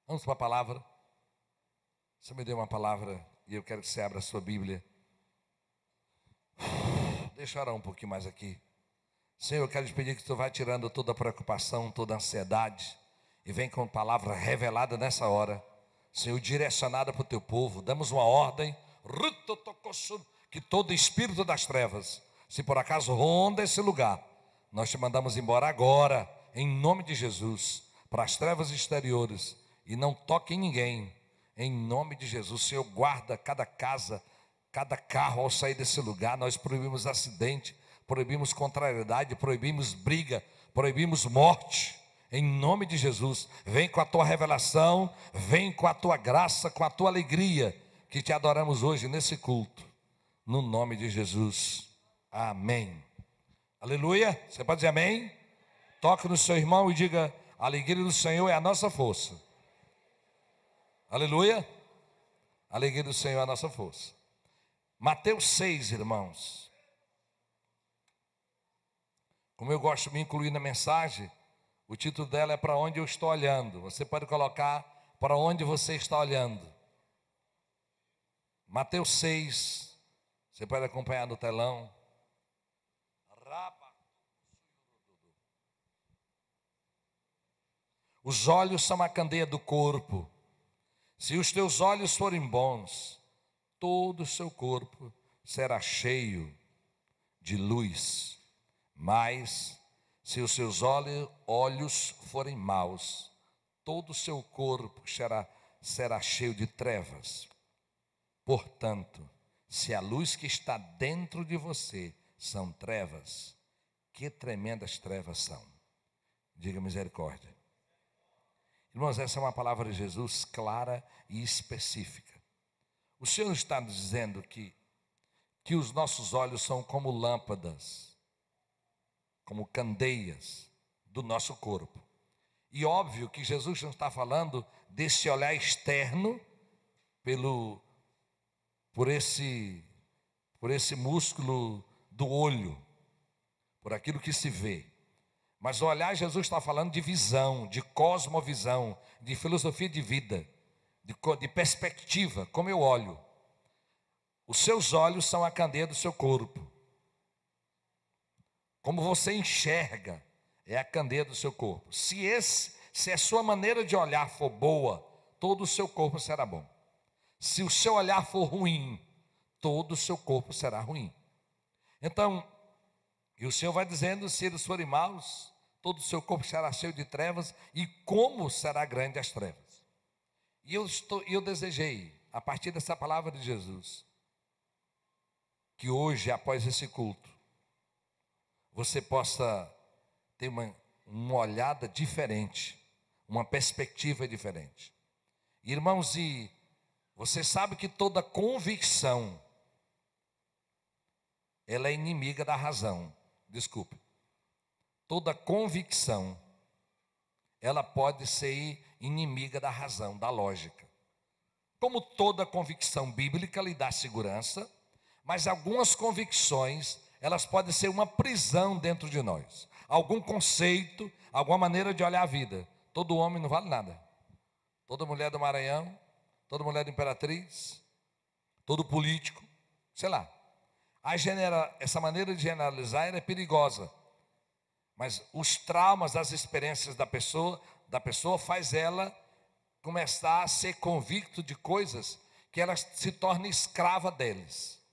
Vamos para a palavra. Você me deu uma palavra e eu quero que você abra a sua Bíblia. Deixa eu orar um pouquinho mais aqui. Senhor, eu quero te pedir que tu vá tirando toda a preocupação, toda a ansiedade e vem com a palavra revelada nessa hora. Senhor, direcionada para o teu povo. Damos uma ordem, que todo espírito das trevas, se por acaso ronda esse lugar, nós te mandamos embora agora, em nome de Jesus, para as trevas exteriores, e não toque em ninguém, em nome de Jesus. Senhor, guarda cada casa, cada carro ao sair desse lugar. Nós proibimos acidente, proibimos contrariedade, proibimos briga, proibimos morte, em nome de Jesus. Vem com a tua revelação, vem com a tua graça, com a tua alegria, que te adoramos hoje nesse culto, no nome de Jesus, amém. Aleluia, você pode dizer amém? Toque no seu irmão e diga: a alegria do Senhor é a nossa força. Aleluia, a alegria do Senhor é a nossa força. Mateus 6, irmãos. Como eu gosto de me incluir na mensagem, o título dela é Para Onde Eu Estou Olhando. Você pode colocar para onde você está olhando. Mateus 6, você pode acompanhar no telão. Os olhos são a candeia do corpo. Se os teus olhos forem bons, todo o seu corpo será cheio de luz. Mas se os seus olhos forem maus, todo o seu corpo será cheio de trevas. Portanto, se a luz que está dentro de você são trevas, que tremendas trevas são. Diga misericórdia. Irmãos, essa é uma palavra de Jesus clara e específica. O Senhor está dizendo que os nossos olhos são como lâmpadas, como candeias do nosso corpo. E óbvio que Jesus não está falando desse olhar externo por esse músculo do olho, por aquilo que se vê. Mas o olhar, Jesus está falando de visão, de cosmovisão, de filosofia de vida, de perspectiva, como eu olho. Os seus olhos são a candeia do seu corpo. Como você enxerga, é a candeia do seu corpo. Se a sua maneira de olhar for boa, todo o seu corpo será bom. Se o seu olhar for ruim, todo o seu corpo será ruim. Então, e o Senhor vai dizendo: se eles forem maus, todo o seu corpo será cheio de trevas, e como será grande as trevas. E eu desejei, a partir dessa palavra de Jesus, que hoje, após esse culto, você possa ter uma olhada diferente, uma perspectiva diferente. Irmãos, e você sabe que toda convicção, ela é inimiga da razão. Desculpe. Toda convicção, ela pode ser inimiga da razão, da lógica. Como toda convicção bíblica lhe dá segurança, mas algumas convicções, elas podem ser uma prisão dentro de nós. Algum conceito, alguma maneira de olhar a vida. Todo homem não vale nada. Toda mulher do Maranhão, toda mulher da Imperatriz, todo político, sei lá. Essa maneira de generalizar é perigosa. Mas os traumas, as experiências da pessoa faz ela começar a ser convicto de coisas que ela se torna escrava deles.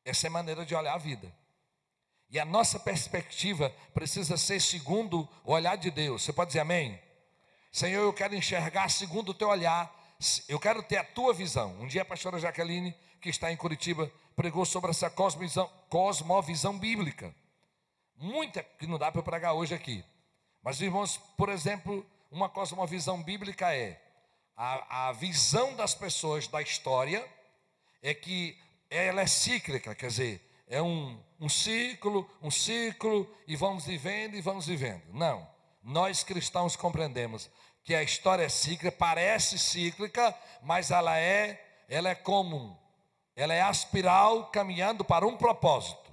Essa é a maneira de olhar a vida. E a nossa perspectiva precisa ser segundo o olhar de Deus. Você pode dizer amém? Senhor, eu quero enxergar segundo o teu olhar. Eu quero ter a tua visão. Um dia a pastora Jaqueline, que está em Curitiba, pregou sobre essa cosmovisão bíblica. Muita que não dá para eu pregar hoje aqui. Mas, irmãos, por exemplo, uma cosmovisão bíblica é a visão das pessoas da história é que ela é cíclica, quer dizer, é um ciclo, e vamos vivendo e vamos vivendo. Não, nós cristãos compreendemos que a história é cíclica, parece cíclica, mas ela é comum. Ela é a espiral caminhando para um propósito.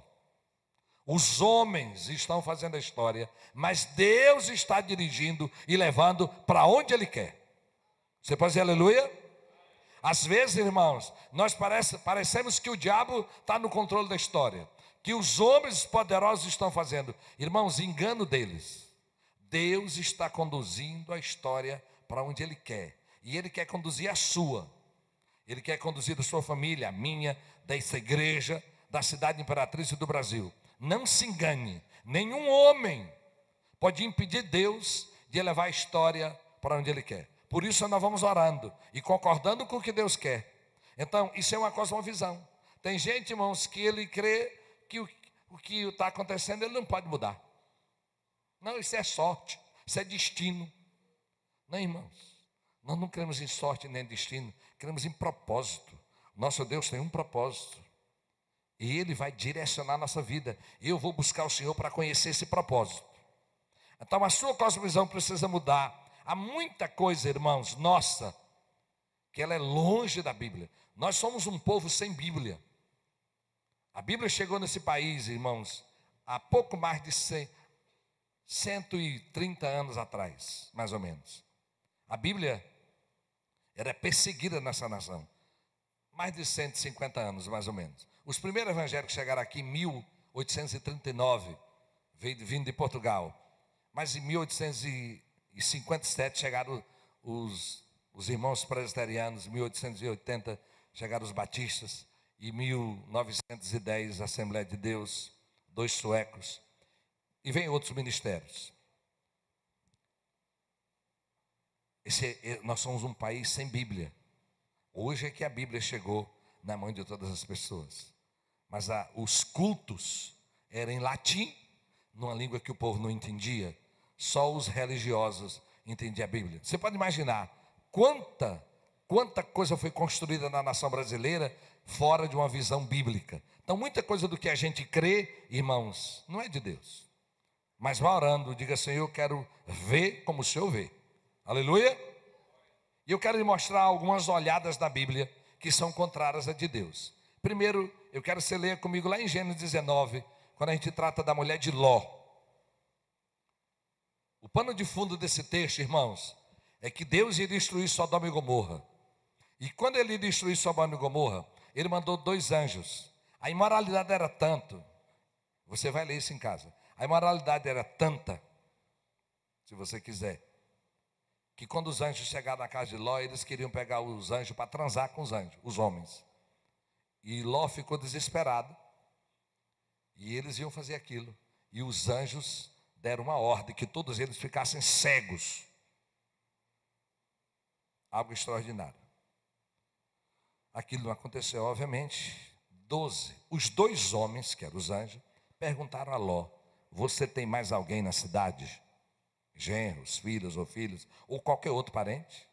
Os homens estão fazendo a história, mas Deus está dirigindo e levando para onde Ele quer. Você pode dizer aleluia? Às vezes, irmãos, nós parecemos que o diabo está no controle da história, que os homens poderosos estão fazendo. Irmãos, engano deles. Deus está conduzindo a história para onde Ele quer. E Ele quer conduzir a sua. Ele quer conduzir a sua família, a minha, dessa igreja, da cidade imperatriz do Brasil. Não se engane. Nenhum homem pode impedir Deus de levar a história para onde Ele quer. Por isso nós vamos orando e concordando com o que Deus quer. Então, isso é uma cosmovisão. Tem gente, irmãos, que ele crê que o que está acontecendo ele não pode mudar. Não, isso é sorte, isso é destino. Não, irmãos, nós não cremos em sorte nem em destino, cremos em propósito. Nosso Deus tem um propósito e Ele vai direcionar a nossa vida. Eu vou buscar o Senhor para conhecer esse propósito. Então a sua cosmovisão precisa mudar. Há muita coisa, irmãos, nossa, que ela é longe da Bíblia. Nós somos um povo sem Bíblia. A Bíblia chegou nesse país, irmãos, há pouco mais de 130 anos atrás, mais ou menos. A Bíblia era perseguida nessa nação. Mais de 150 anos, mais ou menos. Os primeiros evangélicos chegaram aqui em 1839, vindo de Portugal. Mas em 1857 chegaram os irmãos presbiterianos, em 1880 chegaram os batistas, em 1910 a Assembleia de Deus, 2 suecos, e vem outros ministérios. Nós somos um país sem Bíblia. Hoje é que a Bíblia chegou na mão de todas as pessoas. Mas os cultos eram em latim, numa língua que o povo não entendia. Só os religiosos entendiam a Bíblia. Você pode imaginar quanta coisa foi construída na nação brasileira fora de uma visão bíblica. Então muita coisa do que a gente crê, irmãos, não é de Deus. Mas vá orando, diga: Senhor, eu quero ver como o Senhor vê. Aleluia. E eu quero lhe mostrar algumas olhadas da Bíblia que são contrárias a de Deus. Primeiro, eu quero que você leia comigo lá em Gênesis 19, quando a gente trata da mulher de Ló. O pano de fundo desse texto, irmãos, é que Deus ia destruir Sodoma e Gomorra. E quando ele destruiu Sodoma e Gomorra, ele mandou 2 anjos. A imoralidade era tanto, você vai ler isso em casa. A imoralidade era tanta, se você quiser, que quando os anjos chegaram na casa de Ló, eles queriam pegar os anjos para transar com os anjos, os homens. E Ló ficou desesperado. E eles iam fazer aquilo. E os anjos deram uma ordem que todos eles ficassem cegos. Algo extraordinário. Aquilo não aconteceu, obviamente. Os 2 homens, que eram os anjos, perguntaram a Ló: você tem mais alguém na cidade? Genros, filhos ou qualquer outro parente?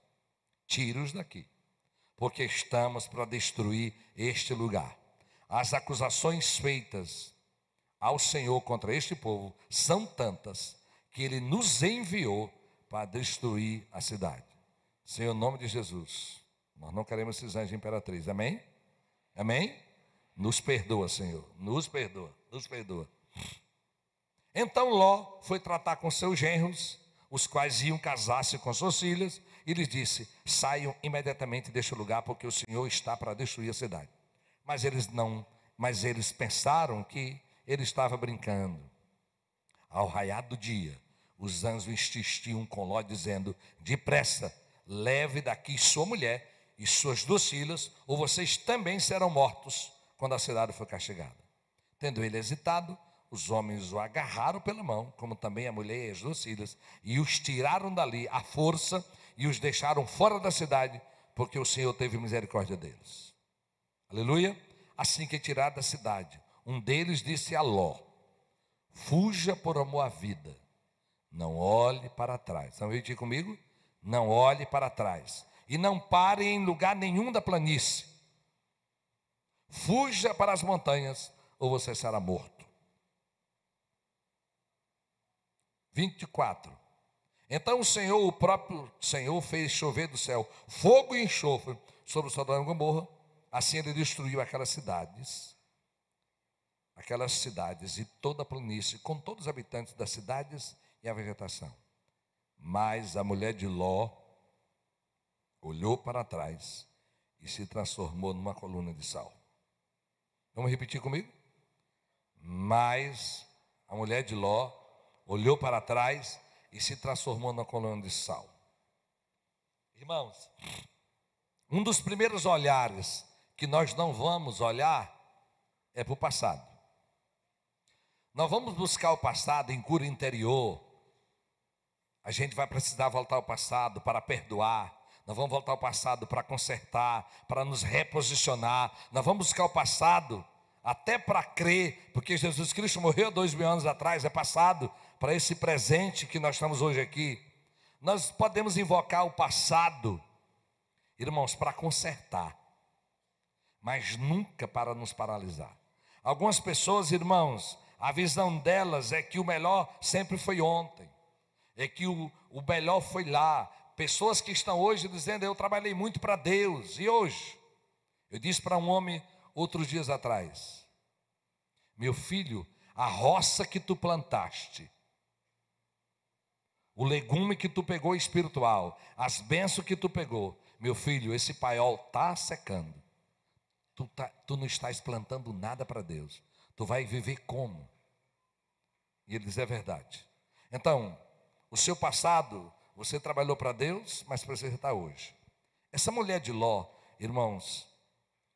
Tire-os daqui, porque estamos para destruir este lugar. As acusações feitas ao Senhor contra este povo são tantas que Ele nos enviou para destruir a cidade. Senhor, em nome de Jesus, nós não queremos esses anjos imperatrizes, amém? Amém? Nos perdoa, Senhor, nos perdoa, nos perdoa. Então Ló foi tratar com seus genros, os quais iam casar-se com suas filhas, e lhes disse: saiam imediatamente deste lugar, porque o Senhor está para destruir a cidade. Mas eles pensaram que ele estava brincando. Ao raiar do dia, os anjos insistiam com Ló, dizendo: depressa, leve daqui sua mulher e suas 2 filhas, ou vocês também serão mortos quando a cidade for castigada. Tendo ele hesitado, os homens o agarraram pela mão, como também a mulher e as 2 filhas, e os tiraram dali à força e os deixaram fora da cidade, porque o Senhor teve misericórdia deles. Aleluia. Assim que tiraram da cidade, um deles disse a Ló: fuja por amor à vida, não olhe para trás. Estão aqui comigo? Não olhe para trás e não pare em lugar nenhum da planície. Fuja para as montanhas, ou você será morto. 24. Então o próprio Senhor fez chover do céu fogo e enxofre sobre Sodoma e Gomorra. Assim ele destruiu aquelas cidades e toda a planície, com todos os habitantes das cidades e a vegetação. Mas a mulher de Ló olhou para trás e se transformou numa coluna de sal. Vamos repetir comigo? Mas a mulher de Ló olhou para trás e se transformou numa coluna de sal. Irmãos, um dos primeiros olhares que nós não vamos olhar é para o passado. Nós vamos buscar o passado em cura interior. A gente vai precisar voltar ao passado para perdoar. Nós vamos voltar ao passado para consertar, para nos reposicionar. Nós vamos buscar o passado até para crer, porque Jesus Cristo morreu 2000 anos atrás, é passado para esse presente que nós estamos hoje aqui. Nós podemos invocar o passado, irmãos, para consertar, mas nunca para nos paralisar. Algumas pessoas, irmãos, a visão delas é que o melhor sempre foi ontem, é que o melhor foi lá. Pessoas que estão hoje dizendo: eu trabalhei muito para Deus, e hoje? Eu disse para um homem outros dias atrás: meu filho, a roça que tu plantaste, o legume que tu pegou espiritual, as bênçãos que tu pegou, meu filho, esse paiol está secando. Tu não estás plantando nada para Deus. Tu vai viver como? E ele diz: é verdade. Então, o seu passado, você trabalhou para Deus, mas precisa estar hoje. Essa mulher de Ló, irmãos,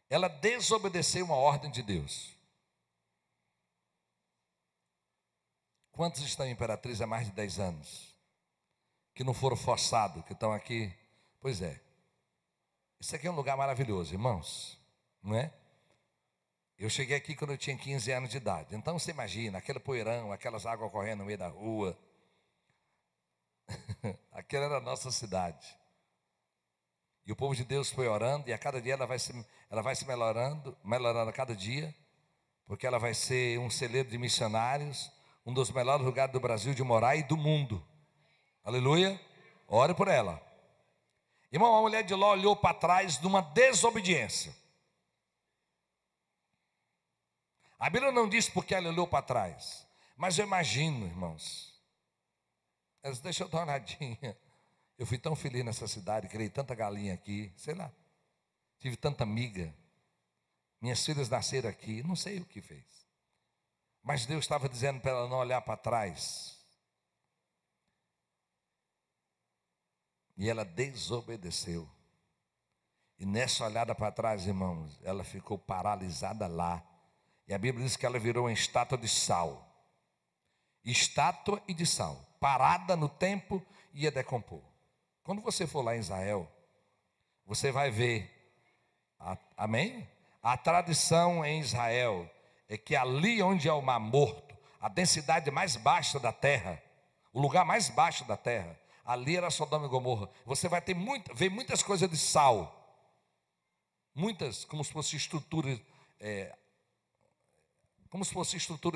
ela desobedeceu uma ordem de Deus. Quantos estão em Imperatriz há mais de 10 anos? Que não foram forçados, que estão aqui? Pois é. Isso aqui é um lugar maravilhoso, irmãos, não é? Eu cheguei aqui quando eu tinha 15 anos de idade. Então você imagina, aquele poeirão, aquelas águas correndo no meio da rua. Aquela era a nossa cidade. E o povo de Deus foi orando, e a cada dia ela vai se melhorando a cada dia, porque ela vai ser um celeiro de missionários, um dos melhores lugares do Brasil de morar e do mundo. Aleluia. Ore por ela. Irmão, a mulher de Ló olhou para trás numa desobediência. A Bíblia não diz porque ela olhou para trás, mas eu imagino, irmãos. Ela disse: deixa eu dar uma olhadinha. Eu fui tão feliz nessa cidade, criei tanta galinha aqui, sei lá. Tive tanta amiga. Minhas filhas nasceram aqui, não sei o que fez. Mas Deus estava dizendo para ela não olhar para trás. E ela desobedeceu. E nessa olhada para trás, irmãos, ela ficou paralisada lá. E a Bíblia diz que ela virou uma estátua de sal. Estátua e de sal. Parada no tempo, ia decompor. Quando você for lá em Israel, você vai ver, amém? A tradição em Israel é que ali onde é o Mar Morto, a densidade mais baixa da terra, o lugar mais baixo da terra, ali era Sodoma e Gomorra. Você vai ter ver muitas coisas de sal. Muitas, como se fosse estrutura,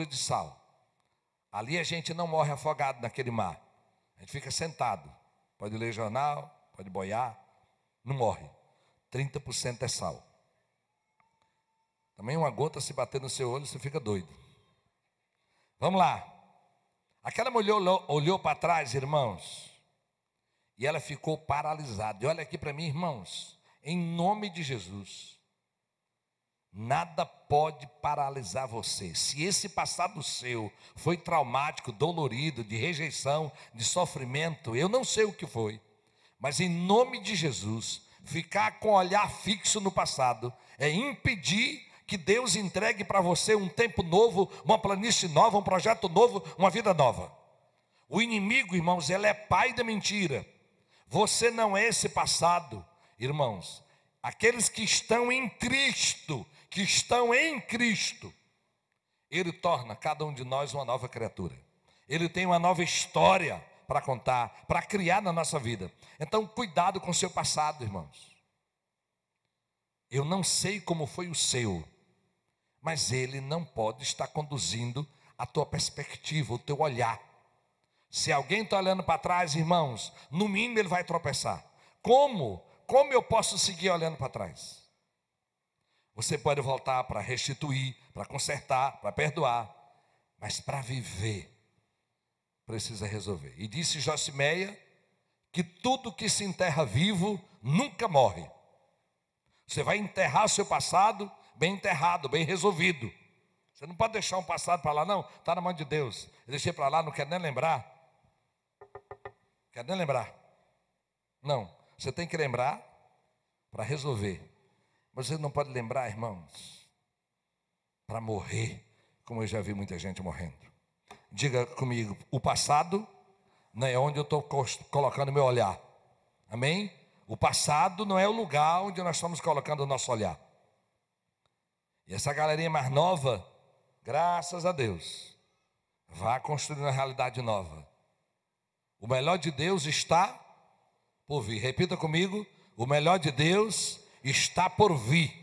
de sal. Ali a gente não morre afogado naquele mar. A gente fica sentado. Pode ler jornal, pode boiar, não morre. 30% é sal. Também uma gota se bater no seu olho, você fica doido. Vamos lá. Aquela mulher olhou para trás, irmãos, e ela ficou paralisada. E olha aqui para mim, irmãos, em nome de Jesus, nada pode paralisar você. Se esse passado seu foi traumático, dolorido, de rejeição, de sofrimento, eu não sei o que foi, mas em nome de Jesus, ficar com o olhar fixo no passado é impedir que Deus entregue para você um tempo novo, uma planície nova, um projeto novo, uma vida nova. O inimigo, irmãos, ele é pai da mentira. Você não é esse passado, irmãos. Aqueles que estão em Cristo, Ele torna cada um de nós uma nova criatura. Ele tem uma nova história para contar, para criar na nossa vida. Então, cuidado com o seu passado, irmãos. Eu não sei como foi o seu, mas ele não pode estar conduzindo a tua perspectiva, o teu olhar. Se alguém está olhando para trás, irmãos, no mínimo ele vai tropeçar. Como eu posso seguir olhando para trás? Você pode voltar para restituir, para consertar, para perdoar, mas para viver, precisa resolver. E disse Josimeia que tudo que se enterra vivo nunca morre. Você vai enterrar o seu passado bem enterrado, bem resolvido. Você não pode deixar um passado para lá, não. Está na mão de Deus. Eu deixei para lá, não quero nem lembrar. Quero nem lembrar. Não, você tem que lembrar para resolver. Mas você não pode lembrar, irmãos, para morrer, como eu já vi muita gente morrendo. Diga comigo, o passado não é onde eu estou colocando meu olhar. Amém? O passado não é o lugar onde nós estamos colocando o nosso olhar. E essa galerinha mais nova, graças a Deus, vai construindo uma realidade nova. O melhor de Deus está por vir. Repita comigo, o melhor de Deus está por vir.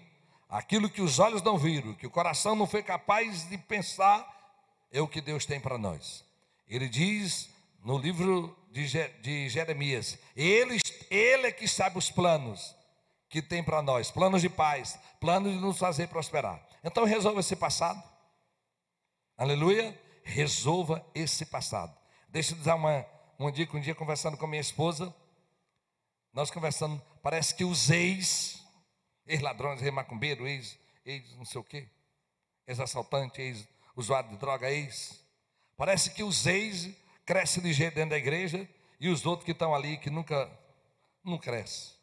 Aquilo que os olhos não viram, que o coração não foi capaz de pensar, é o que Deus tem para nós. Ele diz no livro de Jeremias, ele é que sabe os planos que tem para nós, planos de paz, planos de nos fazer prosperar. Então resolva esse passado. Aleluia, resolva esse passado. Deixa eu dar um dia conversando com minha esposa, nós conversando, parece que os ex-ladrões, ex-macumbeiro, ex não sei o quê, ex-assaltante, ex-usuário de droga, parece que os ex crescem ligeiro dentro da igreja e os outros que estão ali que nunca não crescem.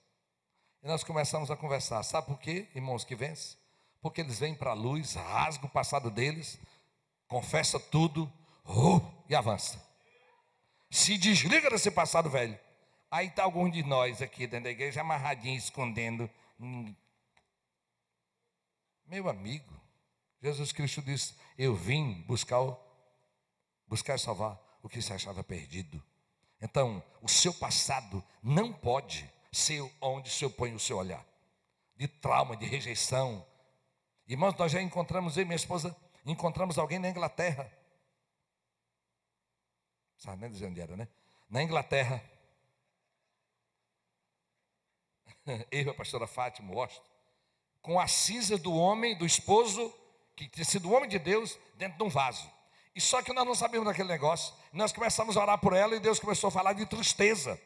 E nós começamos a conversar, sabe por quê, irmãos que vencem? Porque eles vêm para a luz, rasgam o passado deles, confessa tudo, e avança. Se desliga desse passado velho. Aí está alguns de nós aqui dentro da igreja amarradinho, escondendo. Meu amigo, Jesus Cristo disse, eu vim buscar e salvar o que se achava perdido. Então, o seu passado não pode ser onde o Senhor põe o seu olhar. De trauma, de rejeição. Irmãos, nós já encontramos, eu e minha esposa, encontramos alguém na Inglaterra. Sabe nem dizer onde era, né? Na Inglaterra. Eu e a pastora Fátima Washington, com as cinzas do homem, do esposo, que tinha sido homem de Deus, dentro de um vaso. E só que nós não sabíamos daquele negócio. Nós começamos a orar por ela e Deus começou a falar de tristeza.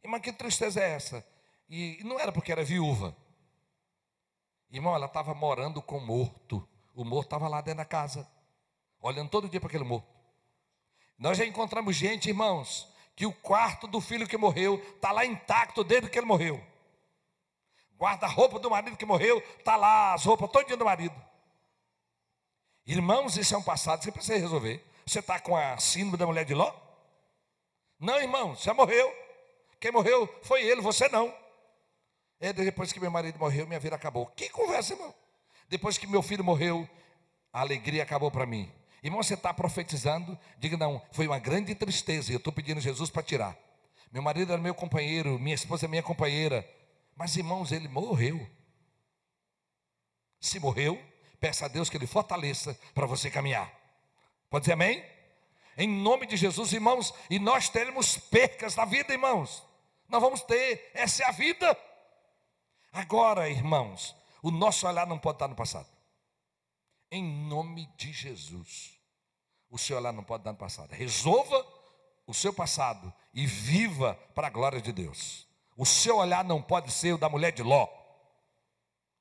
Irmã, que tristeza é essa? E não era porque era viúva. Irmão, ela estava morando com o morto. O morto estava lá dentro da casa, olhando todo dia para aquele morto. Nós já encontramos gente, irmãos, que o quarto do filho que morreu está lá intacto desde que ele morreu. Guarda-roupa do marido que morreu, está lá as roupas todo dia do marido. Irmãos, isso é um passado que você precisa resolver. Você está com a síndrome da mulher de Ló? Não, irmão, já morreu. Quem morreu foi ele, você não. Depois que meu marido morreu, minha vida acabou. Que conversa, irmão? Depois que meu filho morreu, a alegria acabou para mim. Irmão, você está profetizando? Diga, não, foi uma grande tristeza e eu estou pedindo a Jesus para tirar. Meu marido era meu companheiro, minha esposa é minha companheira. Mas, irmãos, ele morreu. Se morreu, peça a Deus que Ele fortaleça para você caminhar. Pode dizer amém? Em nome de Jesus, irmãos, e nós teremos percas na vida, irmãos. Nós vamos ter, essa é a vida. Agora, irmãos, o nosso olhar não pode estar no passado. Em nome de Jesus, o seu olhar não pode estar no passado. Resolva o seu passado e viva para a glória de Deus. O seu olhar não pode ser o da mulher de Ló.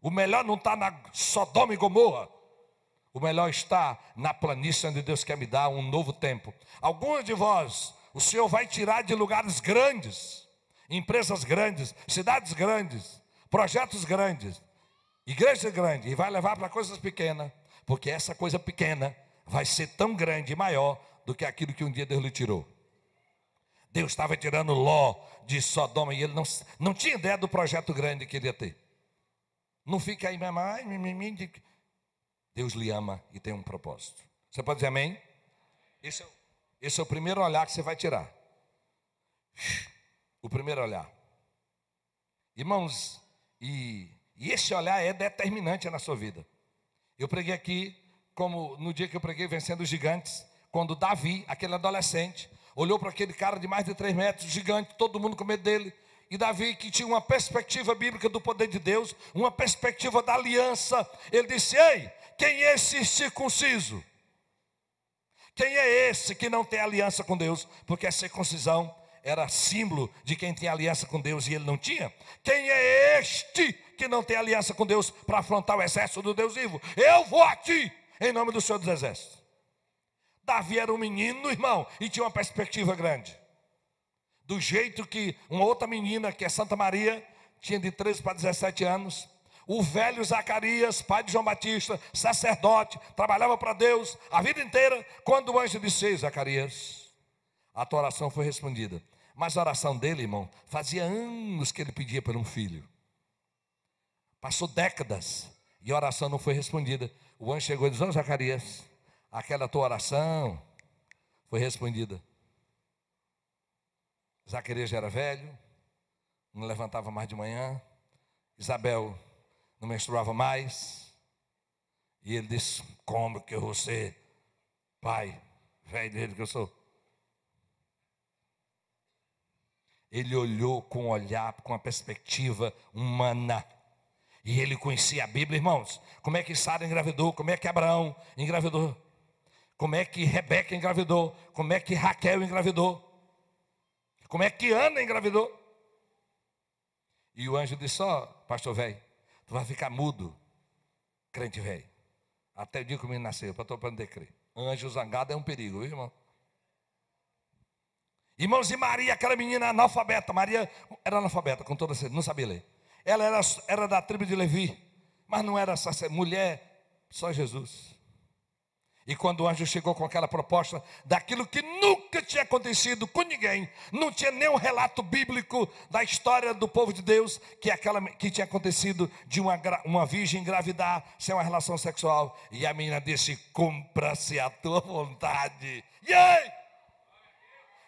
O melhor não está na Sodoma e Gomorra. O melhor está na planície onde Deus quer me dar um novo tempo. Alguns de vós, o Senhor vai tirar de lugares grandes, empresas grandes, cidades grandes, projetos grandes, igrejas grandes, e vai levar para coisas pequenas, porque essa coisa pequena vai ser tão grande e maior do que aquilo que um dia Deus lhe tirou. Deus estava tirando Ló de Sodoma e ele não tinha ideia do projeto grande que ele ia ter. Não fica aí, Deus lhe ama e tem um propósito. Você pode dizer amém? Esse é o primeiro olhar que você vai tirar. O primeiro olhar. Irmãos, e esse olhar é determinante na sua vida. Eu preguei aqui, como no dia que eu preguei Vencendo os Gigantes, quando Davi, aquele adolescente, olhou para aquele cara de mais de 3 metros, gigante, todo mundo com medo dele. E Davi, que tinha uma perspectiva bíblica do poder de Deus, uma perspectiva da aliança, ele disse: ei, quem é esse circunciso? Quem é esse que não tem aliança com Deus? Porque a circuncisão era símbolo de quem tinha aliança com Deus e ele não tinha. Quem é este que não tem aliança com Deus para afrontar o exército do Deus vivo? Eu vou a ti, em nome do Senhor dos Exércitos. Davi era um menino, irmão, e tinha uma perspectiva grande. Do jeito que uma outra menina, que é Santa Maria, tinha de 13 para 17 anos. O velho Zacarias, pai de João Batista, sacerdote, trabalhava para Deus a vida inteira. Quando o anjo disse: Ei, Zacarias, a tua oração foi respondida. Mas a oração dele, irmão, fazia anos que ele pedia por um filho. Passou décadas e a oração não foi respondida. O anjo chegou e disse: Ô Zacarias, aquela tua oração foi respondida. Zacarias já era velho, não levantava mais de manhã. Isabel não menstruava mais. E ele disse: como que eu vou ser pai, velho dele que eu sou? Ele olhou com um olhar, com uma perspectiva humana. E ele conhecia a Bíblia, irmãos. Como é que Sara engravidou? Como é que Abraão engravidou? Como é que Rebeca engravidou? Como é que Raquel engravidou? Como é que Ana engravidou? E o anjo disse: ó, pastor velho, tu vai ficar mudo, crente velho, até o dia que o menino nasceu, para tu aprender a crer. Anjo zangado é um perigo, viu, irmão? Irmãos, e Maria, aquela menina analfabeta. Maria era analfabeta, com toda certeza, não sabia ler. Ela era da tribo de Levi, mas não era mulher, só Jesus. E quando o anjo chegou com aquela proposta daquilo que nunca tinha acontecido com ninguém, não tinha nenhum relato bíblico da história do povo de Deus que tinha acontecido de uma virgem engravidar sem uma relação sexual. E a menina disse: cumpra-se a tua vontade. E aí?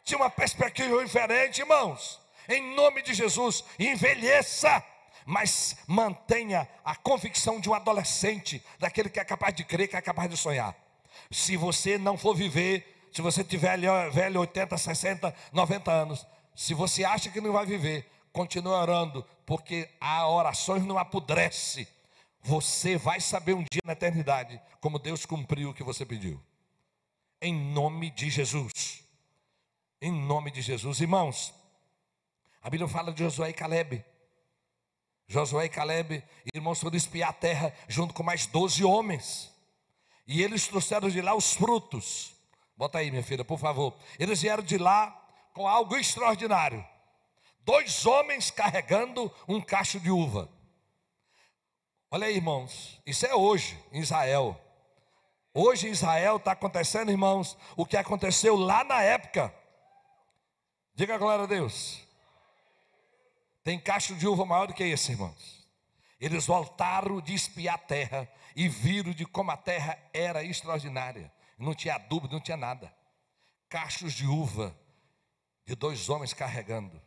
Tinha uma perspectiva diferente, irmãos. Em nome de Jesus, envelheça, mas mantenha a convicção de um adolescente, daquele que é capaz de crer, que é capaz de sonhar. Se você não for viver, se você tiver velho 80, 60, 90 anos, se você acha que não vai viver, continue orando, porque a orações não apodrece. Você vai saber um dia na eternidade como Deus cumpriu o que você pediu. Em nome de Jesus. Em nome de Jesus, irmãos. A Bíblia fala de Josué e Caleb. Josué e Caleb, irmãos, foram espiar a terra junto com mais 12 homens. E eles trouxeram de lá os frutos. Bota aí, minha filha, por favor. Eles vieram de lá com algo extraordinário. 2 homens carregando um cacho de uva. Olha aí, irmãos, isso é hoje em Israel. Hoje em Israel está acontecendo, irmãos, o que aconteceu lá na época. Diga glória a Deus. Tem cacho de uva maior do que esse, irmãos. Eles voltaram de espiar a terra e viram de como a terra era extraordinária. Não tinha adubo, não tinha nada. Cachos de uva de 2 homens carregando.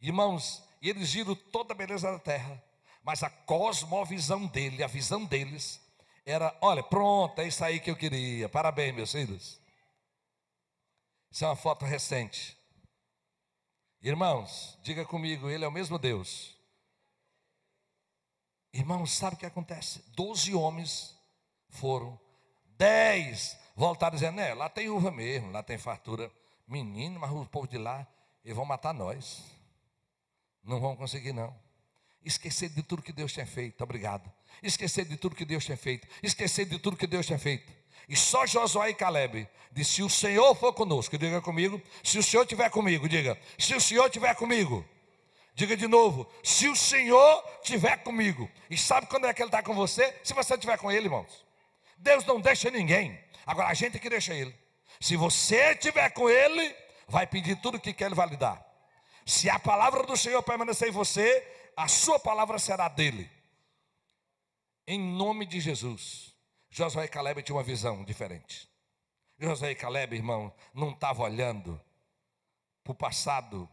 Irmãos, e eles viram toda a beleza da terra. Mas a cosmovisão dele, a visão deles era: olha, pronto, é isso aí que eu queria. Parabéns, meus filhos. Isso é uma foto recente. Irmãos, diga comigo, ele é o mesmo Deus. Irmãos, sabe o que acontece? 12 homens foram, 10 voltaram dizendo: lá tem uva mesmo, lá tem fartura. Menino, mas o povo de lá, eles vão matar nós. Não vão conseguir não. Esquecer de tudo que Deus tinha feito, obrigado. Esquecer de tudo que Deus tinha feito. Esquecer de tudo que Deus tinha feito. E só Josué e Caleb disse: se o Senhor for conosco, diga comigo, se o Senhor estiver comigo, diga, se o Senhor estiver comigo. Diga de novo, se o Senhor estiver comigo. E sabe quando é que Ele está com você? Se você estiver com Ele, irmãos. Deus não deixa ninguém, agora a gente que deixa Ele. Se você estiver com Ele, vai pedir tudo o que quer, Ele vai lhe dar. Se a palavra do Senhor permanecer em você, a sua palavra será dele. Em nome de Jesus. Josué e Caleb tinham uma visão diferente. Josué e Caleb, irmão, não estavam olhando para o passado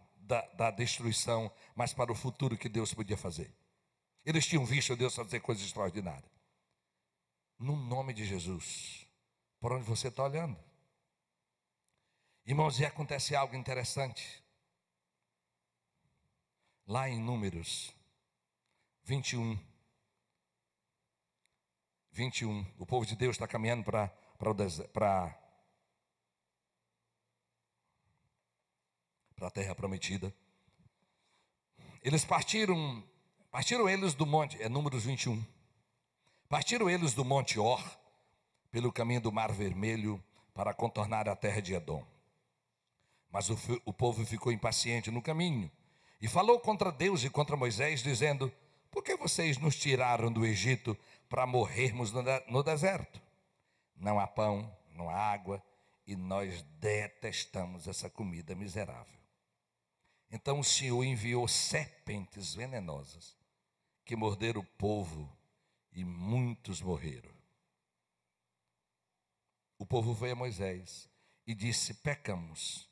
da destruição, mas para o futuro que Deus podia fazer. Eles tinham visto Deus fazer coisas extraordinárias. No nome de Jesus. Por onde você está olhando? Irmãos, e acontece algo interessante. Lá em Números 21, o povo de Deus está caminhando para para a terra prometida. Eles partiram eles do monte, Números 21. Partiram eles do monte Or, pelo caminho do Mar Vermelho, para contornar a terra de Edom. Mas o povo ficou impaciente no caminho, e falou contra Deus e contra Moisés, dizendo: por que vocês nos tiraram do Egito para morrermos no deserto? Não há pão, não há água, e nós detestamos essa comida miserável. Então o Senhor enviou serpentes venenosas, que morderam o povo, e muitos morreram. O povo veio a Moisés e disse: pecamos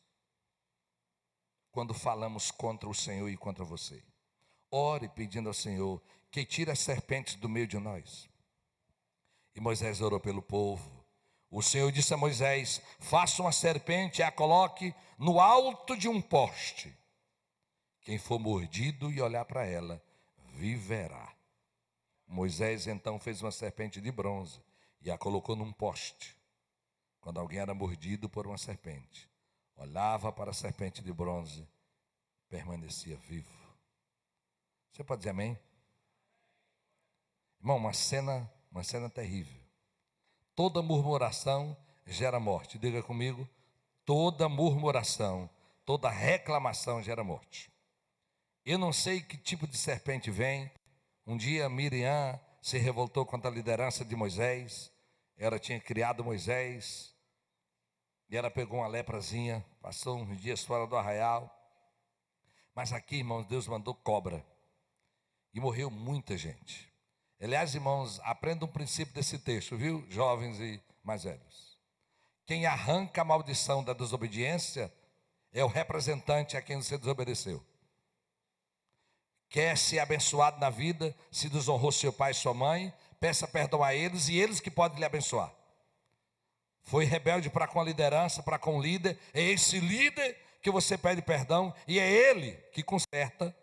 quando falamos contra o Senhor e contra você. Ore pedindo ao Senhor que tire as serpentes do meio de nós. E Moisés orou pelo povo. O Senhor disse a Moisés: faça uma serpente e a coloque no alto de um poste. Quem for mordido e olhar para ela, viverá. Moisés então fez uma serpente de bronze e a colocou num poste. Quando alguém era mordido por uma serpente, olhava para a serpente de bronze, permanecia vivo. Você pode dizer amém? Irmão, uma cena terrível. Toda murmuração gera morte. Diga comigo: toda murmuração, toda reclamação gera morte. Eu não sei que tipo de serpente vem. Um dia Miriam se revoltou contra a liderança de Moisés. Ela tinha criado Moisés. E ela pegou uma leprazinha, passou uns dias fora do arraial. Mas aqui, irmãos, Deus mandou cobra. E morreu muita gente. Aliás, irmãos, aprenda um princípio desse texto, viu? Jovens e mais velhos. Quem arranca a maldição da desobediência é o representante a quem você desobedeceu. Quer ser abençoado na vida, se desonrou seu pai e sua mãe, peça perdão a eles e eles que podem lhe abençoar. Foi rebelde para com a liderança, para com o líder, é esse líder que você pede perdão e é ele que conserta,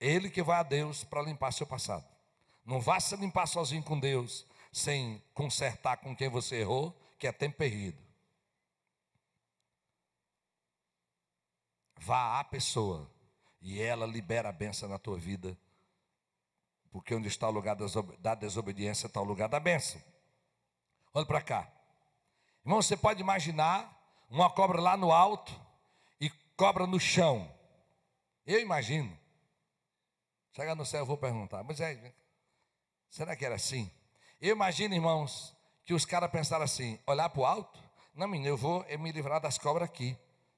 ele que vai a Deus para limpar seu passado. Não vá se limpar sozinho com Deus, sem consertar com quem você errou, que é tempo perdido. Vá à pessoa e ela libera a bênção na tua vida, porque onde está o lugar da desobediência está o lugar da bênção. Olha para cá. Irmão, você pode imaginar uma cobra lá no alto e cobra no chão. Eu imagino. Chegar no céu eu vou perguntar: Moisés, será que era assim? Eu imagino, irmãos, que os caras pensaram assim: olhar para o alto? Não, menino, eu vou me livrar das cobras aqui.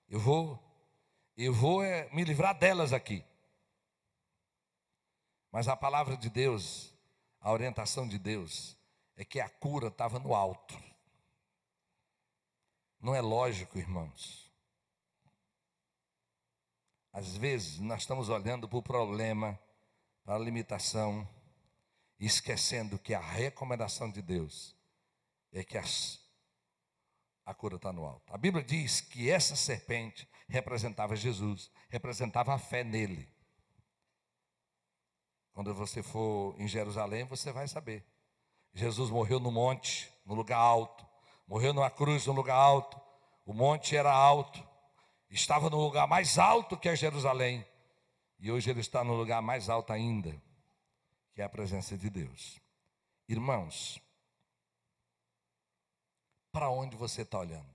Eu vou me livrar delas aqui. Mas a palavra de Deus, a orientação de Deus, é que a cura estava no alto. Não é lógico, irmãos. Às vezes nós estamos olhando para o problema, para a limitação, e esquecendo que a recomendação de Deus é que a cura está no alto. A Bíblia diz que essa serpente representava Jesus, representava a fé nele. Quando você for em Jerusalém, você vai saber. Jesus morreu no monte, no lugar alto. Morreu numa cruz, no lugar alto. O monte era alto. Estava no lugar mais alto que é Jerusalém. E hoje ele está no lugar mais alto ainda, que é a presença de Deus. Irmãos, para onde você está olhando?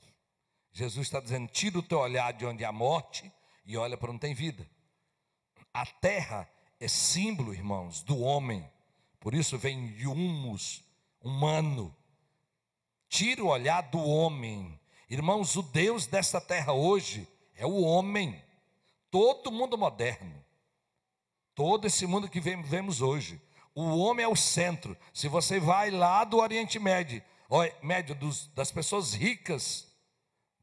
Jesus está dizendo: tira o teu olhar de onde há morte e olha para onde tem vida. A terra é símbolo, irmãos, do homem. Por isso vem de humus, humano. Tira o olhar do homem. Irmãos, o Deus dessa terra hoje é o homem. Todo mundo moderno, todo esse mundo que vemos hoje, o homem é o centro. Se você vai lá do Oriente Médio, das pessoas ricas,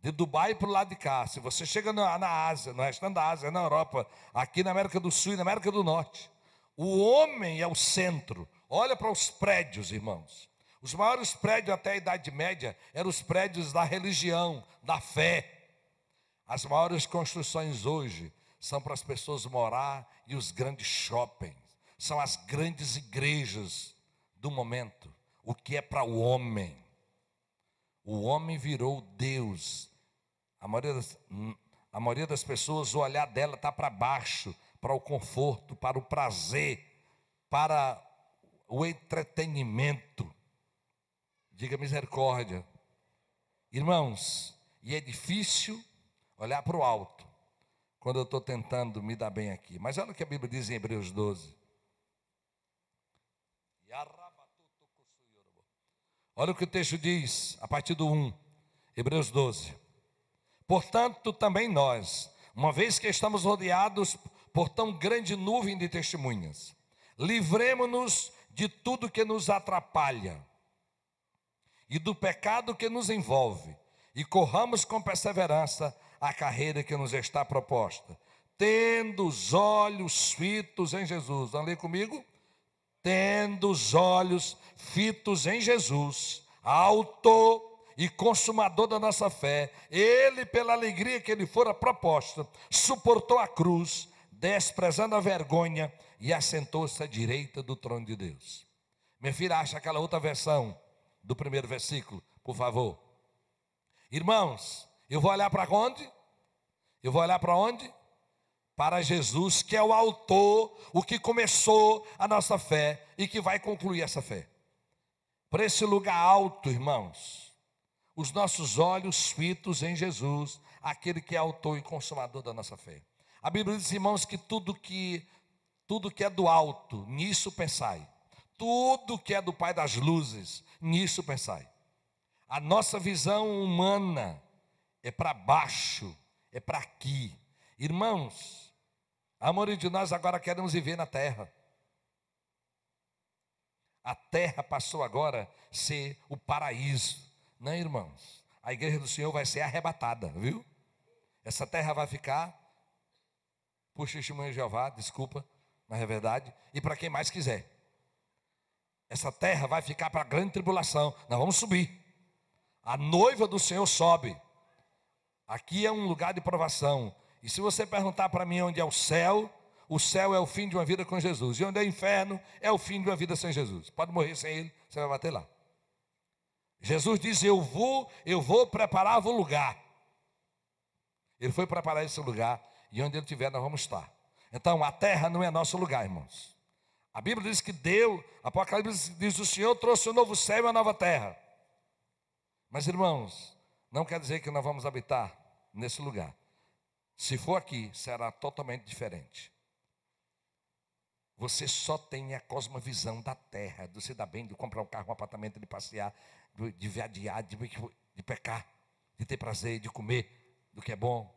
de Dubai para o lado de cá, se você chega na Ásia, no restante da Ásia, na Europa, aqui na América do Sul e na América do Norte, o homem é o centro. Olha para os prédios, irmãos. Os maiores prédios até a Idade Média eram os prédios da religião, da fé. As maiores construções hoje são para as pessoas morar, e os grandes shoppings são as grandes igrejas do momento. O que é para o homem? O homem virou Deus. A maioria das pessoas, o olhar dela está para baixo, para o conforto, para o prazer, para o entretenimento. Diga misericórdia. Irmãos, e é difícil olhar para o alto, quando eu estou tentando me dar bem aqui. Mas olha o que a Bíblia diz em Hebreus 12. Olha o que o texto diz, a partir do 1, Hebreus 12. Portanto, também nós, uma vez que estamos rodeados por tão grande nuvem de testemunhas, livremo-nos de tudo que nos atrapalha e do pecado que nos envolve, e corramos com perseverança a carreira que nos está proposta, tendo os olhos fitos em Jesus. Vamos ler comigo? Tendo os olhos fitos em Jesus, autor e consumador da nossa fé, ele, pela alegria que lhe fora proposta, suportou a cruz, desprezando a vergonha, e assentou-se à direita do trono de Deus. Minha filha, acha aquela outra versão do primeiro versículo, por favor. Irmãos, eu vou olhar para onde? Eu vou olhar para onde? Para Jesus, que é o autor, o que começou a nossa fé e que vai concluir essa fé. Para esse lugar alto, irmãos, os nossos olhos fitos em Jesus, aquele que é autor e consumador da nossa fé. A Bíblia diz, irmãos, que tudo que é do alto, nisso pensai. Tudo que é do Pai das luzes, nisso pensai. A nossa visão humana é para baixo, é para aqui. Irmãos, a maioria de nós agora queremos viver na terra. A terra passou agora a ser o paraíso. Não, irmãos, a igreja do Senhor vai ser arrebatada, viu? Essa terra vai ficar, por testemunho de Jeová, desculpa, mas é verdade, e para quem mais quiser. Essa terra vai ficar para a grande tribulação. Nós vamos subir. A noiva do Senhor sobe. Aqui é um lugar de provação. E se você perguntar para mim onde é o céu é o fim de uma vida com Jesus. E onde é o inferno, é o fim de uma vida sem Jesus. Pode morrer sem Ele, você vai bater lá. Jesus diz, eu vou preparar o lugar. Ele foi preparar esse lugar, e onde Ele estiver, nós vamos estar. Então, a terra não é nosso lugar, irmãos. A Bíblia diz que Apocalipse diz, o Senhor trouxe um novo céu e uma nova terra. Mas, irmãos, não quer dizer que nós vamos habitar nesse lugar. Se for aqui, será totalmente diferente. Você só tem a cosmovisão da terra, de se dar bem, de comprar um carro, um apartamento, de passear, de viajar, de pecar, de ter prazer, de comer do que é bom.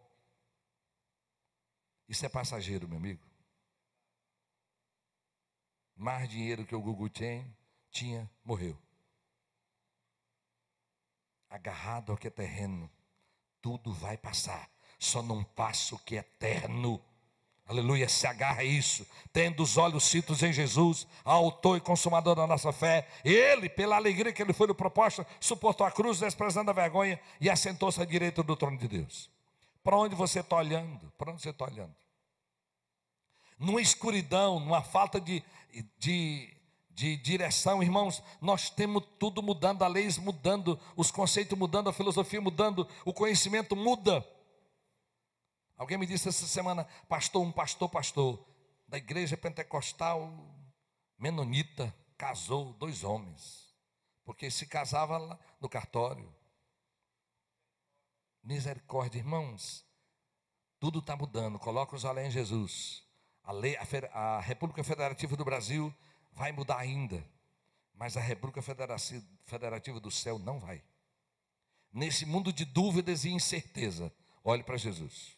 Isso é passageiro, meu amigo. Mais dinheiro que o Gugu tinha, morreu. Agarrado ao que é terreno, tudo vai passar, só não passa o que é eterno. Aleluia, se agarra a isso, tendo os olhos fitos em Jesus, autor e consumador da nossa fé. Ele, pela alegria que lhe foi proposta, suportou a cruz, desprezando a vergonha, e assentou-se à direita do trono de Deus. Para onde você está olhando? Para onde você está olhando? Numa escuridão, numa falta de direção, irmãos, nós temos tudo mudando, a leis mudando, os conceitos mudando, a filosofia mudando, o conhecimento muda. Alguém me disse essa semana, um pastor da igreja pentecostal menonita casou 2 homens, porque se casava lá no cartório. Misericórdia, irmãos, tudo está mudando. Coloca os olhos em Jesus. A República Federativa do Brasil vai mudar ainda, mas a República Federativa do céu não vai. Nesse mundo de dúvidas e incerteza, olhe para Jesus.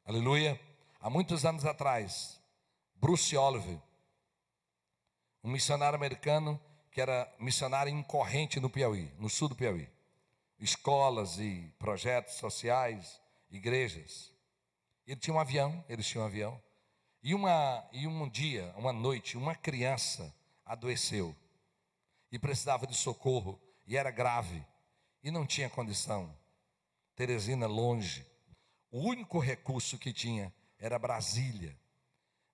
Aleluia. Há muitos anos atrás, Bruce Oliver, um missionário americano que era missionário em Corrente, no Piauí, no sul do Piauí. Escolas e projetos sociais, igrejas. Eles tinham um avião. E uma noite, uma criança adoeceu e precisava de socorro, e era grave, e não tinha condição. Teresina longe. O único recurso que tinha era Brasília.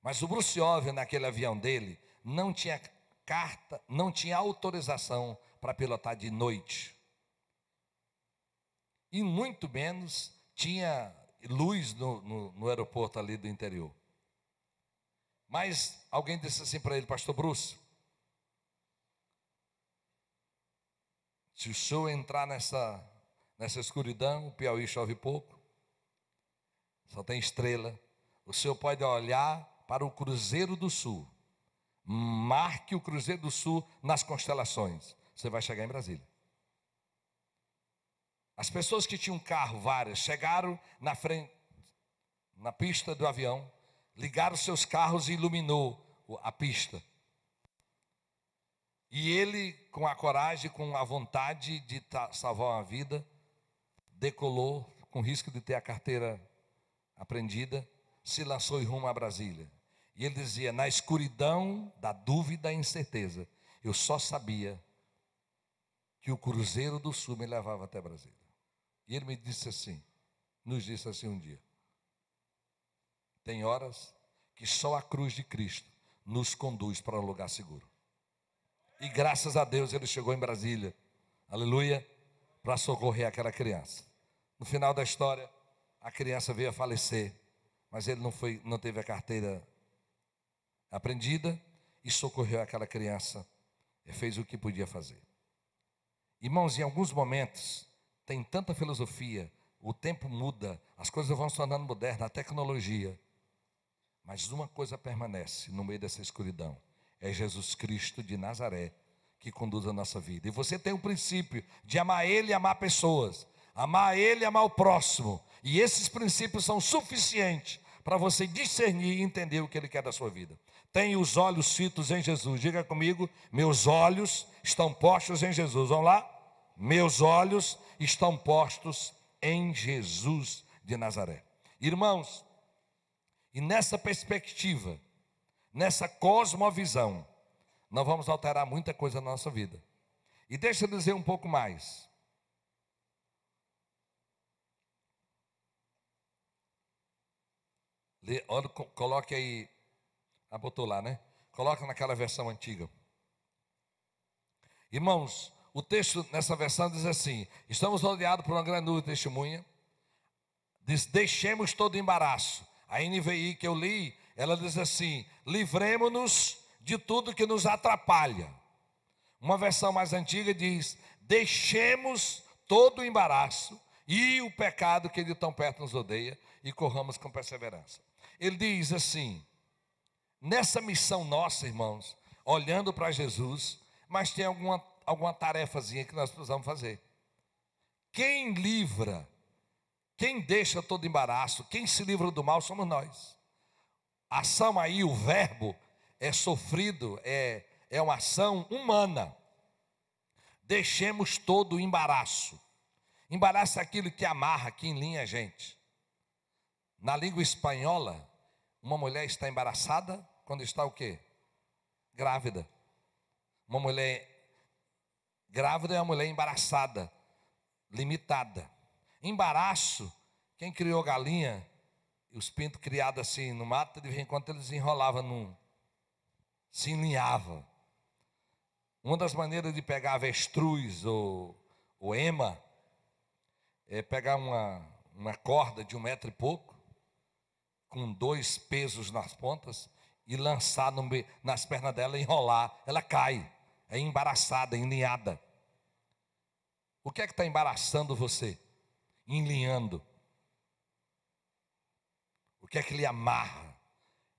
Mas o Bruce Oliver, naquele avião dele, não tinha carta, não tinha autorização para pilotar de noite. E muito menos tinha luz no aeroporto ali do interior. Mas alguém disse assim para ele: pastor Bruce, se o senhor entrar nessa escuridão, o Piauí chove pouco, só tem estrela, o senhor pode olhar para o Cruzeiro do Sul, marque o Cruzeiro do Sul nas constelações, você vai chegar em Brasília. As pessoas que tinham carro, várias, chegaram na frente, na pista do avião, ligaram seus carros e iluminou a pista. E ele, com a coragem, com a vontade de salvar uma vida, decolou, com risco de ter a carteira apreendida, se lançou em rumo a Brasília. E ele dizia: na escuridão da dúvida e incerteza, eu só sabia que o Cruzeiro do Sul me levava até Brasília. E ele me disse assim, nos disse assim um dia: tem horas que só a cruz de Cristo nos conduz para um lugar seguro. E graças a Deus ele chegou em Brasília, aleluia, para socorrer aquela criança. No final da história, a criança veio a falecer, mas ele não teve a carteira apreendida e socorreu aquela criança e fez o que podia fazer. Irmãos, em alguns momentos, tem tanta filosofia, o tempo muda, as coisas vão se tornando modernas, a tecnologia. Mas uma coisa permanece no meio dessa escuridão: é Jesus Cristo de Nazaré que conduz a nossa vida. E você tem o princípio de amar Ele e amar pessoas, amar Ele e amar o próximo. E esses princípios são suficientes para você discernir e entender o que Ele quer da sua vida. Tenha os olhos fitos em Jesus. Diga comigo: meus olhos estão postos em Jesus. Vamos lá? Meus olhos estão postos em Jesus de Nazaré. Irmãos, e nessa perspectiva, nessa cosmovisão, nós vamos alterar muita coisa na nossa vida. E deixa eu dizer um pouco mais. Olha, coloque aí, botou lá, né? Coloca naquela versão antiga. Irmãos, o texto nessa versão diz assim: estamos rodeados por uma grande nuvem de testemunha, diz: deixemos todo embaraço. A NVI que eu li, ela diz assim: livremos-nos de tudo que nos atrapalha. Uma versão mais antiga diz: deixemos todo o embaraço e o pecado que de tão perto nos odeia e corramos com perseverança. Ele diz assim: nessa missão nossa, irmãos, olhando para Jesus, mas tem alguma tarefazinha que nós precisamos fazer. Quem livra, quem deixa todo embaraço, quem se livra do mal somos nós. A ação aí, o verbo, é sofrido, é uma ação humana. Deixemos todo o embaraço. Embaraço é aquilo que amarra, que enlinha a gente. Na língua espanhola, uma mulher está embaraçada quando está o quê? Grávida. Uma mulher grávida é uma mulher embaraçada, limitada. Embaraço, quem criou galinha, os pintos criados assim no mato, de vez em quando eles enrolavam se enlinhava. Uma das maneiras de pegar avestruz ou ema é pegar uma corda de 1 metro e pouco, com 2 pesos nas pontas, e lançar nas pernas dela e enrolar. Ela cai, é embaraçada, enlinhada. O que é que está embaraçando você? Enlinhando. O que é que lhe amarra?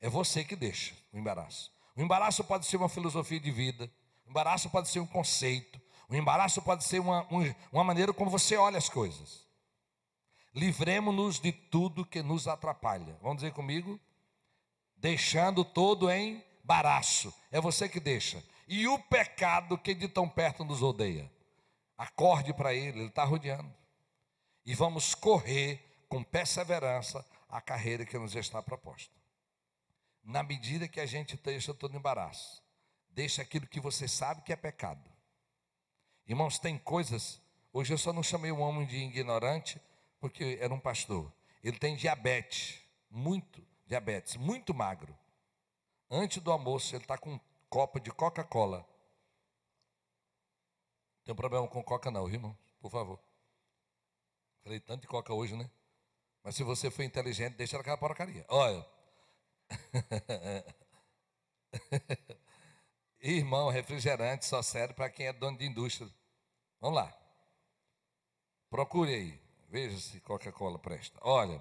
É você que deixa o embaraço. O embaraço pode ser uma filosofia de vida. O embaraço pode ser um conceito. O embaraço pode ser uma maneira como você olha as coisas. Livremos-nos de tudo que nos atrapalha. Vamos dizer comigo? Deixando todo embaraço. É você que deixa. E o pecado que de tão perto nos odeia. Acorde para ele está rodeando. E vamos correr com perseverança a carreira que nos está proposta. Na medida que a gente deixa todo embaraço, deixa aquilo que você sabe que é pecado. Irmãos, tem coisas, hoje eu só não chamei um homem de ignorante, porque era um pastor. Ele tem diabetes, muito magro. Antes do almoço, ele está com um copo de Coca-Cola. Tem um problema com Coca não, irmão? Por favor. Falei tanto de Coca hoje, né? Mas se você for inteligente, deixa aquela porcaria. Olha. Irmão, refrigerante só serve para quem é dono de indústria. Vamos lá. Procure aí. Veja se Coca-Cola presta. Olha.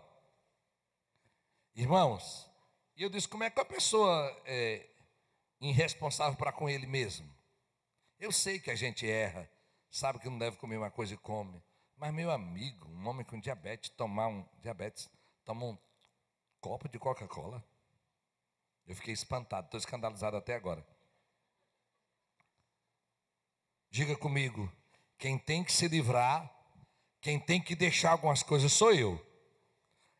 Irmãos, e eu disse, como é que a pessoa é irresponsável para com ele mesmo? Eu sei que a gente erra, sabe que não deve comer uma coisa e come. Mas, meu amigo, um homem com diabetes toma um copo de Coca-Cola. Eu fiquei espantado, estou escandalizado até agora. Diga comigo, quem tem que se livrar, quem tem que deixar algumas coisas sou eu.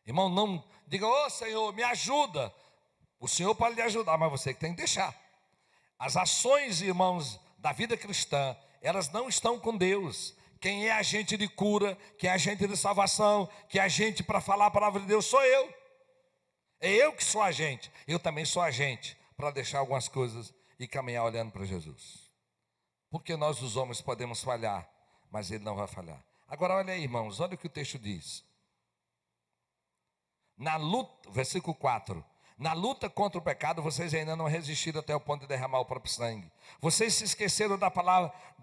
Irmão, não diga, ô Senhor, me ajuda. O Senhor pode lhe ajudar, mas você que tem que deixar. As ações, irmãos, da vida cristã, elas não estão com Deus. Quem é agente de cura, quem é agente de salvação, quem é agente para falar a palavra de Deus, sou eu. É eu que sou agente. Eu também sou agente para deixar algumas coisas e caminhar olhando para Jesus. Porque nós, os homens, podemos falhar, mas Ele não vai falhar. Agora, olha aí, irmãos, olha o que o texto diz. Na luta, versículo 4. Na luta contra o pecado, vocês ainda não resistiram até o ponto de derramar o próprio sangue. Vocês se esqueceram da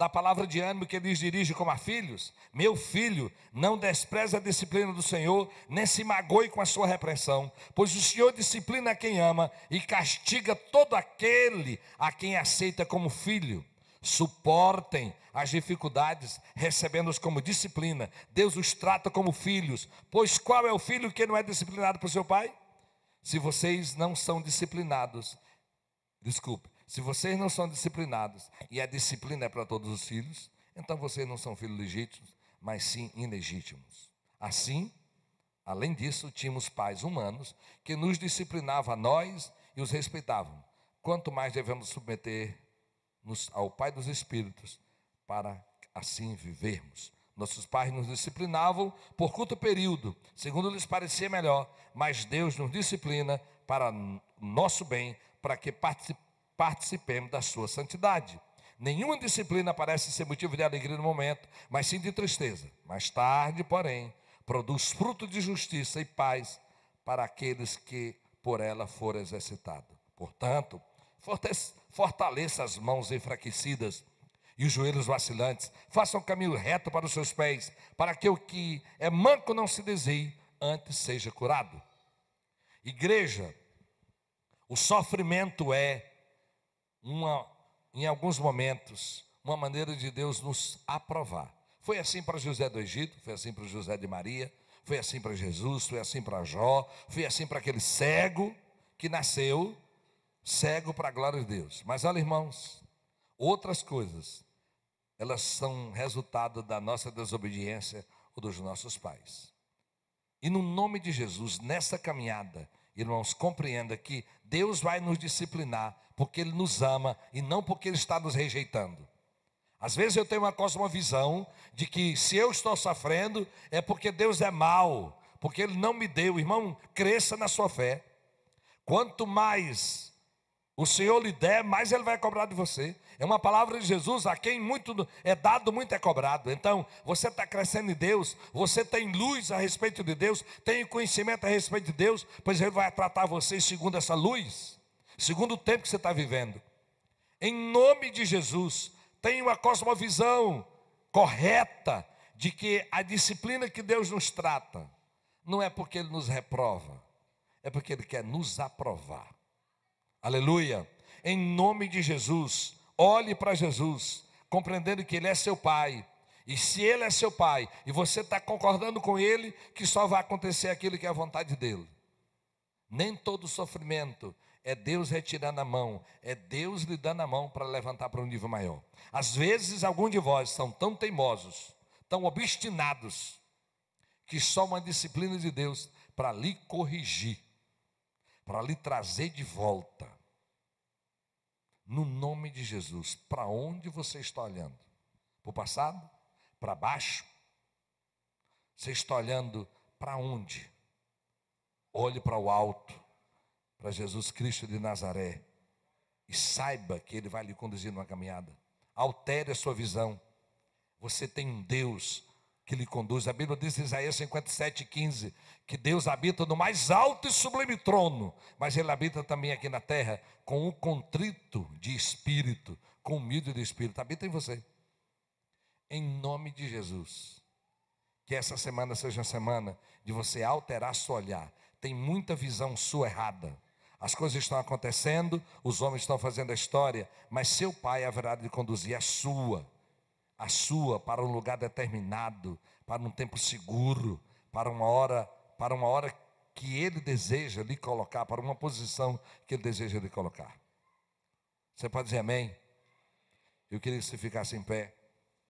palavra de ânimo que Ele lhes dirige como a filhos. Meu filho, não despreze a disciplina do Senhor, nem se magoe com a sua repreensão. Pois o Senhor disciplina quem ama e castiga todo aquele a quem aceita como filho. Suportem as dificuldades, recebendo-os como disciplina. Deus os trata como filhos. Pois qual é o filho que não é disciplinado por seu pai? Se vocês não são disciplinados, se vocês não são disciplinados, e a disciplina é para todos os filhos, então vocês não são filhos legítimos, mas sim ilegítimos. Assim, além disso, tínhamos pais humanos que nos disciplinavam a nós e os respeitavam. Quanto mais devemos submeter-nos ao Pai dos Espíritos, para assim vivermos. Nossos pais nos disciplinavam por curto período, segundo lhes parecia melhor, mas Deus nos disciplina para nosso bem, para que participemos da sua santidade. Nenhuma disciplina parece ser motivo de alegria no momento, mas sim de tristeza. Mais tarde, porém, produz fruto de justiça e paz para aqueles que por ela foram exercitados. Portanto, fortaleça as mãos enfraquecidas e os joelhos vacilantes, façam o caminho reto para os seus pés, para que o que é manco não se desvie, antes seja curado. Igreja, o sofrimento é em alguns momentos, uma maneira de Deus nos aprovar. Foi assim para José do Egito, foi assim para José de Maria, foi assim para Jesus, foi assim para Jó, foi assim para aquele cego que nasceu cego para a glória de Deus. Mas olha, irmãos, outras coisas, elas são resultado da nossa desobediência ou dos nossos pais. E no nome de Jesus, nessa caminhada, irmãos, compreenda que Deus vai nos disciplinar porque Ele nos ama e não porque Ele está nos rejeitando. Às vezes eu tenho uma cosmovisão de que se eu estou sofrendo é porque Deus é mau, porque Ele não me deu. Irmão, cresça na sua fé. Quanto mais o Senhor lhe der, mais Ele vai cobrar de você. É uma palavra de Jesus, a quem muito é dado, muito é cobrado. Então, você está crescendo em Deus, você tem luz a respeito de Deus, tem conhecimento a respeito de Deus, pois Ele vai tratar você segundo essa luz, segundo o tempo que você está vivendo. Em nome de Jesus, tenha uma cosmovisão correta de que a disciplina que Deus nos trata, não é porque Ele nos reprova, é porque Ele quer nos aprovar. Aleluia. Em nome de Jesus, olhe para Jesus, compreendendo que Ele é seu Pai. E se Ele é seu Pai, e você está concordando com Ele, que só vai acontecer aquilo que é a vontade dEle. Nem todo sofrimento é Deus retirando a mão, é Deus lhe dando a mão para levantar para um nível maior. Às vezes, alguns de vós são tão teimosos, tão obstinados, que só uma disciplina de Deus para lhe corrigir, para lhe trazer de volta. No nome de Jesus, para onde você está olhando? Para o passado? Para baixo? Você está olhando para onde? Olhe para o alto, para Jesus Cristo de Nazaré, e saiba que Ele vai lhe conduzir numa caminhada. Altere a sua visão. Você tem um Deus que lhe conduz. A Bíblia diz em Isaías 57:15 que Deus habita no mais alto e sublime trono, mas Ele habita também aqui na terra com o contrito de espírito, com o humilde de espírito. Habita em você. Em nome de Jesus. Que essa semana seja uma semana de você alterar seu olhar. Tem muita visão sua errada. As coisas estão acontecendo, os homens estão fazendo a história, mas seu Pai haverá de conduzir a sua para um lugar determinado, para um tempo seguro, para uma hora que Ele deseja lhe colocar, para uma posição que Ele deseja lhe colocar. Você pode dizer amém? Eu queria que você ficasse em pé.